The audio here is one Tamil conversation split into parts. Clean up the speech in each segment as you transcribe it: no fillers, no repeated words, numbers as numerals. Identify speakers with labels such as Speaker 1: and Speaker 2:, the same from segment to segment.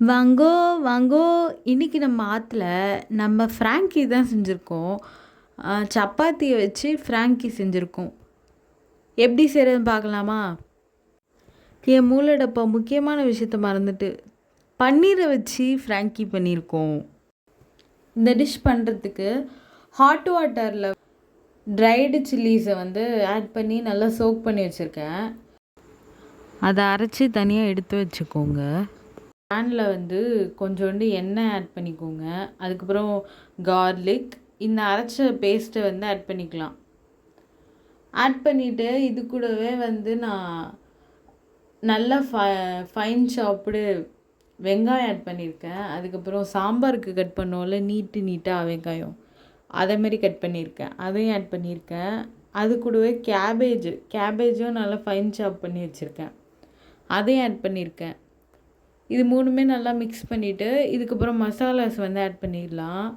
Speaker 1: வாங்கோ வாங்கோ இன்னைக்கு நம்ம ஆற்றுல நம்ம ஃப்ராங்கி தான் செஞ்சுருக்கோம். சப்பாத்தியை வச்சு ஃப்ராங்கி செஞ்சுருக்கோம். எப்படி செய்கிறதுன்னு பார்க்கலாமா? என் மூளைடப்பா முக்கியமான விஷயத்த மறந்துட்டு பன்னீரை வச்சு ஃப்ராங்கி பண்ணியிருக்கோம். இந்த டிஷ் பண்ணுறதுக்கு ஹாட் வாட்டரில் ட்ரைடு சில்லிஸை ஆட் பண்ணி நல்லா சோக் பண்ணி வச்சுருக்கேன். அதை அரைச்சி தனியாக எடுத்து வச்சுக்கோங்க. பேனில் கொஞ்சோண்டு எண்ணெய் ஆட் பண்ணிக்கோங்க. அதுக்கப்புறம் கார்லிக், இந்த அரைச்ச பேஸ்ட்டை ஆட் பண்ணிக்கலாம். ஆட் பண்ணிவிட்டு இது கூடவே நான் நல்லா ஃபைன் சாப்பிடு வெங்காயம் ஆட் பண்ணியிருக்கேன். அதுக்கப்புறம் சாம்பாருக்கு கட் பண்ணோம்ல நீட்டாக வெங்காயம், அதேமாரி கட் பண்ணியிருக்கேன். அதையும் ஆட் பண்ணியிருக்கேன். அது கூடவே கேபேஜும் நல்லா ஃபைன் சாப் பண்ணி வச்சுருக்கேன். அதையும் ஆட் பண்ணியிருக்கேன். இது மூணுமே நல்லா மிக்ஸ் பண்ணிவிட்டு இதுக்கப்புறம் மசாலாஸ் ஆட் பண்ணிடலாம்.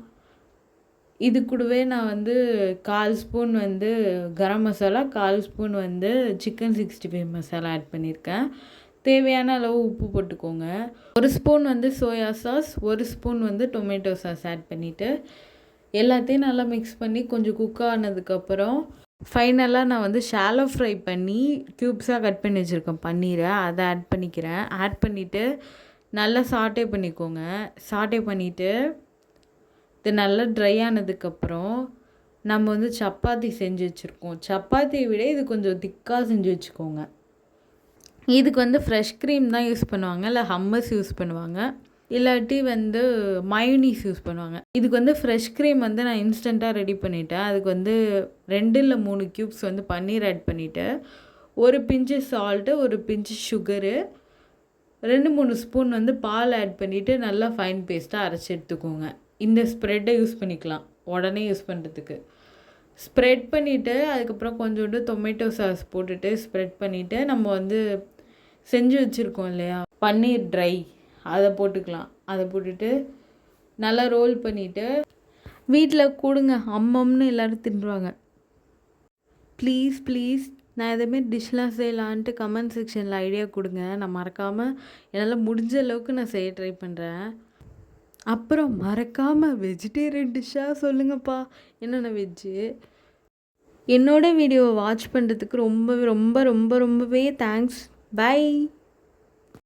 Speaker 1: இது கூடவே நான் 1/4 spoon garam masala, 1/4 spoon chicken 65 masala add பண்ணியிருக்கேன். தேவையான அளவு உப்பு போட்டுக்கோங்க. 1 spoon soya sauce, 1 spoon tomato sauce add பண்ணிவிட்டு எல்லாத்தையும் நல்லா மிக்ஸ் பண்ணி கொஞ்சம் குக் ஆனதுக்கப்புறம் ஃபைனலாக நான் ஷாலோ ஃப்ரை பண்ணி க்யூப்ஸாக கட் பண்ணி வச்சுருக்கேன் பன்னீரை, அதை ஆட் பண்ணிக்கிறேன். ஆட் பண்ணிவிட்டு நல்லா சாட்டே பண்ணிக்கோங்க. சாட்டே பண்ணிவிட்டு இது நல்லா ட்ரை ஆனதுக்கப்புறம் நம்ம சப்பாத்தி செஞ்சு வச்சுருக்கோம். சப்பாத்தியை விட இது கொஞ்சம் திக்காக செஞ்சு வச்சுக்கோங்க. இதுக்கு ஃப்ரெஷ் க்ரீம் தான் யூஸ் பண்ணுவாங்க, இல்லை ஹம்மஸ் யூஸ் பண்ணுவாங்க, இல்லாட்டி மயோனீஸ் யூஸ் பண்ணுவாங்க. இதுக்கு ஃப்ரெஷ் க்ரீம் நான் இன்ஸ்டண்ட்டாக ரெடி பண்ணிவிட்டேன். அதுக்கு 2 இல்லை 3 க்யூப்ஸ் பன்னீர் ஆட் பண்ணிவிட்டு 1 பிஞ்சு சால்ட்டு, 1 பிஞ்சு சுகரு, 2-3 ஸ்பூன் பால் ஆட் பண்ணிவிட்டு நல்லா ஃபைன் பேஸ்ட்டாக அரைச்சி எடுத்துக்கோங்க. இந்த ஸ்ப்ரெட்டை யூஸ் பண்ணிக்கலாம் உடனே யூஸ் பண்ணுறதுக்கு. ஸ்ப்ரெட் பண்ணிவிட்டு அதுக்கப்புறம் கொஞ்சோண்டு டொமேட்டோ சாஸ் போட்டுட்டு ஸ்ப்ரெட் பண்ணிவிட்டு நம்ம செஞ்சு வச்சுருக்கோம் இல்லையா பன்னீர் ட்ரை, அதை போட்டுக்கலாம். அதை போட்டுட்டு நல்லா ரோல் பண்ணிவிட்டு வீட்டில் கொடுங்க, அம்மம்னு எல்லோரும் தின்றுவாங்க. ப்ளீஸ் நான் எதுவுமாரி டிஷ்லாம் செய்யலான்ட்டு கமெண்ட் செக்ஷனில் ஐடியா கொடுங்க. நான் மறக்காமல் என்னால் முடிஞ்ச அளவுக்கு நான் செய்ய ட்ரை பண்ணுறேன். அப்புறம் மறக்காமல் வெஜிடேரியன் டிஷ்ஷாக சொல்லுங்கப்பா, என்னென்ன வெஜ்ஜு. என்னோடய வீடியோவை வாட்ச் பண்ணுறதுக்கு ரொம்பவே தேங்க்ஸ். பை.